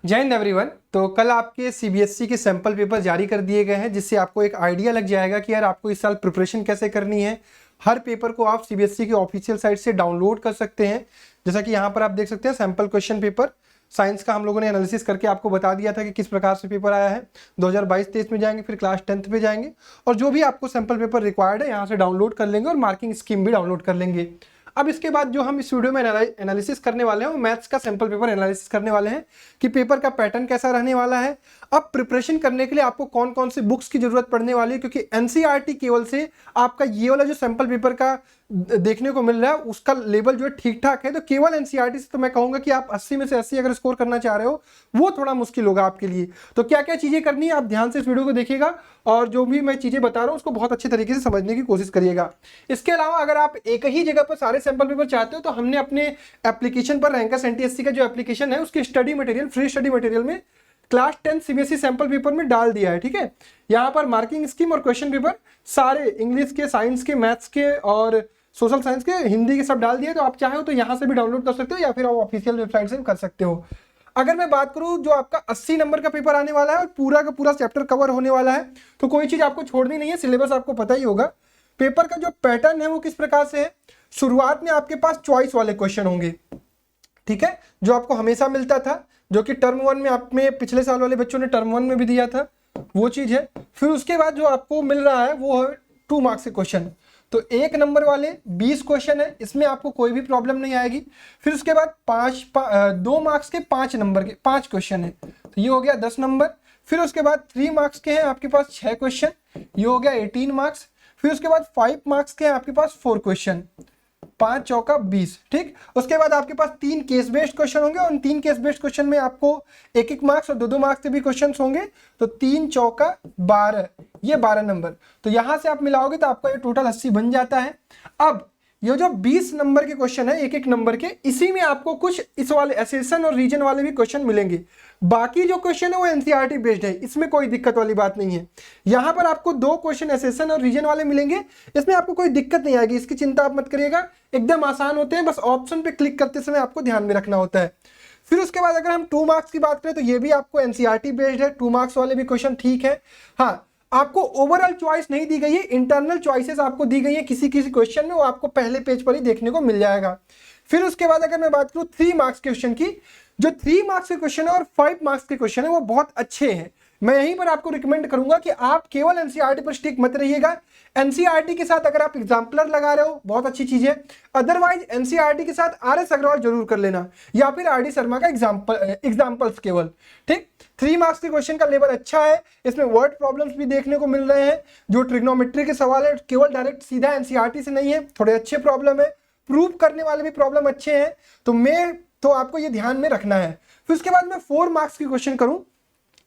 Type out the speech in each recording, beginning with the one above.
जय हिंद एवरीवन। तो कल आपके सीबीएसई के सैंपल पेपर जारी कर दिए गए हैं, जिससे आपको एक आइडिया लग जाएगा कि यार आपको इस साल प्रिपरेशन कैसे करनी है। हर पेपर को आप सीबीएसई की ऑफिशियल साइट से डाउनलोड कर सकते हैं। जैसा कि यहाँ पर आप देख सकते हैं सैंपल क्वेश्चन पेपर साइंस का हम लोगों ने एनालिसिस करके आपको बता दिया था कि किस प्रकार से पेपर आया है। 2022-23 में जाएंगे, फिर क्लास 10th पे जाएंगे और जो भी आपको सैंपल पेपर रिक्वायर्ड है यहाँ से डाउनलोड कर लेंगे और मार्किंग स्कीम भी डाउनलोड कर लेंगे। अब इसके बाद जो हम इस वीडियो में एनालिसिस करने वाले हैं वो मैथ्स का सैंपल पेपर एनालिसिस करने वाले हैं कि पेपर का पैटर्न कैसा रहने वाला है। अब प्रिपरेशन करने के लिए आपको कौन कौन से बुक्स की जरूरत पड़ने वाली है, क्योंकि एनसीईआरटी केवल से आपका ये वाला जो सैंपल पेपर का देखने को मिल रहा है उसका लेवल जो है ठीक ठाक है। तो केवल एनसीईआरटी से तो मैं कहूंगा कि आप 80 में से 80 अगर स्कोर करना चाह रहे हो वो थोड़ा मुश्किल होगा आपके लिए। तो क्या क्या चीजें करनी है आप ध्यान से इस वीडियो को देखिएगा और जो भी मैं चीजें बता रहा हूं उसको बहुत अच्छे तरीके से समझने की कोशिश करिएगा। इसके अलावा अगर आप एक ही जगह पर सारे सैंपल पेपर चाहते हो तो हमने अपने एप्लीकेशन पर रैंकर्स एनटीएससी का जो एप्लीकेशन है उसके study material, free study material में क्लास 10 सीबीएसई सैंपल पेपर में डाल दिया है। ठीक है, यहाँ पर मार्किंग स्कीम और क्वेश्चन पेपर सारे इंग्लिश के, साइंस के, मैथ्स के और सोशल साइंस के, हिंदी के सब डाल दिए। तो आप चाहे तो यहाँ से भी डाउनलोड कर सकते हो या फिर आप ऑफिशियल वेबसाइट से भी कर सकते हो। अगर मैं बात करूं जो आपका 80 नंबर का पेपर आने वाला है और पूरा का पूरा चैप्टर कवर होने वाला है तो कोई चीज आपको छोड़नी नहीं है। सिलेबस आपको पता ही होगा। पेपर का जो पैटर्न है वो किस प्रकार से है। शुरुआत में आपके पास चॉइस वाले क्वेश्चन होंगे, ठीक है, जो आपको हमेशा मिलता था, जो कि टर्म 1 में आप में पिछले साल वाले बच्चों ने टर्म 1 में भी दिया था, वो चीज है। फिर उसके बाद जो आपको मिल रहा है वो है 2 मार्क्स के क्वेश्चन। तो 1 नंबर वाले 20 क्वेश्चन है, इसमें आपको कोई भी प्रॉब्लम नहीं आएगी। फिर उसके बाद 2 मार्क्स के 5 नंबर के 5 क्वेश्चन है, तो ये हो गया 10 नंबर। फिर उसके बाद 3 मार्क्स के हैं आपके पास 6 क्वेश्चन, ये हो गया 18 मार्क्स। फिर उसके बाद 5 मार्क्स के हैं आपके पास 4 क्वेश्चन, 5 चौका 20। ठीक, उसके बाद आपके पास 3 केस बेस्ड क्वेश्चन होंगे और उन 3 केस बेस्ड क्वेश्चन में आपको 1-1 मार्क्स और 2-2 मार्क्स के भी क्वेश्चन होंगे। तो 3 चौका 12, ये 12 नंबर। तो यहां से आप मिलाओगे तो आपका ये टोटल 80 बन जाता है। अब ये जो 20 नंबर के क्वेश्चन है 1-1 नंबर के, इसी में आपको कुछ इस वाले एसेशन और रीजन वाले भी क्वेश्चन मिलेंगे। बाकी जो क्वेश्चन है वो एनसीईआरटी बेस्ड है, इसमें कोई दिक्कत वाली बात नहीं है। यहां पर आपको 2 क्वेश्चन एसेशन और रीजन वाले मिलेंगे, इसमें आपको कोई दिक्कत नहीं आएगी, इसकी चिंता आप मत करिएगा, एकदम आसान होते हैं। बस ऑप्शन पे क्लिक करते समय आपको ध्यान में रखना होता है। फिर उसके बाद अगर हम 2 मार्क्स की बात करें तो ये भी आपको एनसीईआरटी बेस्ड है, 2 मार्क्स वाले भी क्वेश्चन ठीक है। हाँ, आपको ओवरऑल चॉइस नहीं दी गई है, इंटरनल चॉइसेस आपको दी गई है किसी किसी क्वेश्चन में, वो आपको पहले पेज पर ही देखने को मिल जाएगा। फिर उसके बाद अगर मैं बात करूं 3 मार्क्स के क्वेश्चन की, जो 3 मार्क्स के क्वेश्चन है और 5 मार्क्स के क्वेश्चन है वो बहुत अच्छे हैं। मैं यहीं पर आपको रिकमेंड करूंगा कि आप केवल एनसीईआरटी पर स्टिक मत रहिएगा। एनसीईआरटी के साथ अगर आप एग्जाम्पलर लगा रहे हो बहुत अच्छी चीज है, अदरवाइज एनसीईआरटी के साथ आरएस अग्रवाल जरूर कर लेना या फिर आरडी शर्मा का एग्जाम्पल्स केवल। ठीक, 3 मार्क्स के क्वेश्चन का लेवल अच्छा है, इसमें वर्ड प्रॉब्लम्स भी देखने को मिल रहे हैं। जो ट्रिग्नोमेट्री के सवाल है केवल डायरेक्ट सीधा एनसीईआरटी से नहीं है, थोड़े अच्छे प्रॉब्लम है, प्रूव करने वाले भी प्रॉब्लम अच्छे हैं। तो आपको ये ध्यान में रखना है। फिर उसके बाद मैं 4 मार्क्स की क्वेश्चन करूं,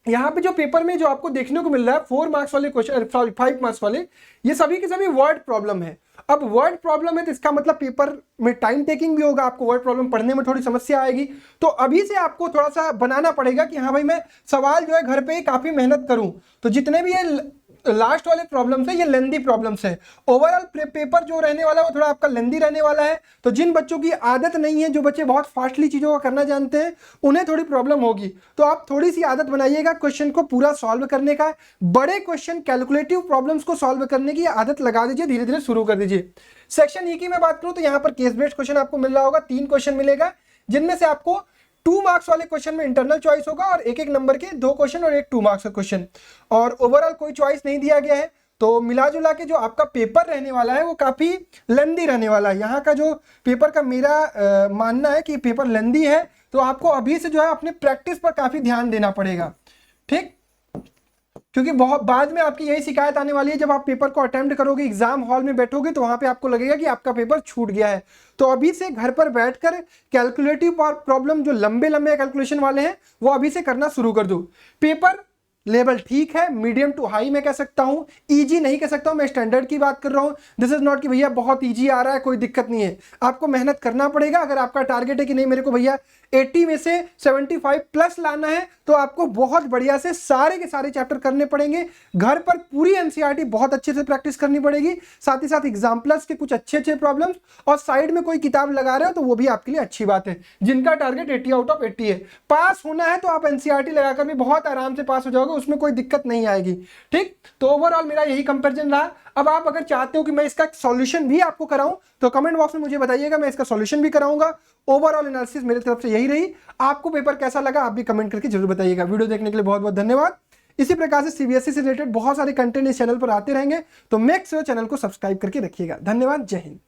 यहाँ पे जो पेपर में जो आपको देखने को मिल रहा है 4 मार्क्स वाले क्वेश्चन, 5 मार्क्स वाले, ये सभी के सभी वर्ड प्रॉब्लम है। अब वर्ड प्रॉब्लम है तो इसका मतलब पेपर में टाइम टेकिंग भी होगा, आपको वर्ड प्रॉब्लम पढ़ने में थोड़ी समस्या आएगी। तो अभी से आपको थोड़ा सा बनाना पड़ेगा कि हाँ भाई मैं सवाल जो है घर पे काफी मेहनत करूं। तो जितने भी ये लास्ट वाले प्रॉब्लम्स है ये लेंदी प्रॉब्लम्स है। ओवरऑल पेपर जो रहने वाला है वो थोड़ा आपका लेंदी रहने वाला है। तो जिन बच्चों की आदत नहीं है, जो बच्चे बहुत फास्टली चीजों को करना जानते हैं, उन्हें थोड़ी प्रॉब्लम होगी। तो आप थोड़ी सी आदत बनाइएगा क्वेश्चन को पूरा सॉल्व करने का। बड़े क्वेश्चन, कैलकुलेटिव प्रॉब्लम्स को सॉल्व करने की आदत लगा दीजिए, धीरे धीरे शुरू कर दीजिए। सेक्शन ई की मैं बात करूं तो यहाँ पर केस बेस्ड क्वेश्चन आपको मिल रहा होगा, 3 क्वेश्चन मिलेगा, जिनमें से आपको 2 मार्क्स वाले क्वेश्चन में इंटरनल चॉइस होगा और 1-1 नंबर के 2 क्वेश्चन और 1 2 मार्क्स का क्वेश्चन, और ओवरऑल कोई चॉइस नहीं दिया गया है। तो मिला जुला के जो आपका पेपर रहने वाला है वो काफी लेंदी रहने वाला है। यहाँ का जो पेपर का मेरा मानना है कि पेपर लेंदी है, तो आपको अभी से जो है अपने प्रैक्टिस पर काफी ध्यान देना पड़ेगा। ठीक, क्योंकि बहुत बाद में आपकी यही शिकायत आने वाली है, जब आप पेपर को अटेम्प्ट करोगे, एग्जाम हॉल में बैठोगे तो वहां पे आपको लगेगा कि आपका पेपर छूट गया है। तो अभी से घर पर बैठकर कैलकुलेटिव प्रॉब्लम जो लंबे लंबे कैलकुलेशन वाले हैं वो अभी से करना शुरू कर दो। पेपर लेवल ठीक है, मीडियम टू हाई मैं कह सकता हूं, इजी नहीं कह सकता हूं, मैं स्टैंडर्ड की बात कर रहा हूं। दिस इज नॉट कि भैया बहुत इजी आ रहा है, कोई दिक्कत नहीं है, आपको मेहनत करना पड़ेगा। अगर आपका टारगेट है कि नहीं मेरे को भैया 80 में से 75 प्लस लाना है तो आपको बहुत बढ़िया से सारे के सारे चैप्टर करने पड़ेंगे। घर पर पूरी एनसीईआरटी बहुत अच्छे से प्रैक्टिस करनी पड़ेगी, साथ ही साथ एग्जाम प्लस के कुछ अच्छे अच्छे प्रॉब्लम्स, और साइड में कोई किताब लगा रहे हो तो वो भी आपके लिए अच्छी बात है। जिनका टारगेट 80 आउट ऑफ 80 है, पास होना है तो आप एनसीईआरटी लगाकर भी बहुत आराम से पास हो जाओगे, उसमें कोई दिक्कत नहीं आएगी। ठीक, तो ओवरऑल मेरा यही कंपैरिजन रहा। अब आप अगर चाहते हो कि मैं इसका सॉल्यूशन भी आपको कराऊं तो कमेंट बॉक्स में मुझे बताइएगा, मैं इसका सॉल्यूशन भी कराऊंगा। ओवरऑल एनालिसिस मेरी तरफ से यही रही। आपको पेपर कैसा लगा आप भी कमेंट करके जरूर बताइएगा। वीडियो देखने के लिए बहुत बहुत धन्यवाद। इसी प्रकार से सीबीएसई से रिलेटेड बहुत सारे कंटेंट इस चैनल पर आते रहेंगे, तो मेक श्योर चैनल को सब्सक्राइब करके रखिएगा। धन्यवाद, जय हिंद।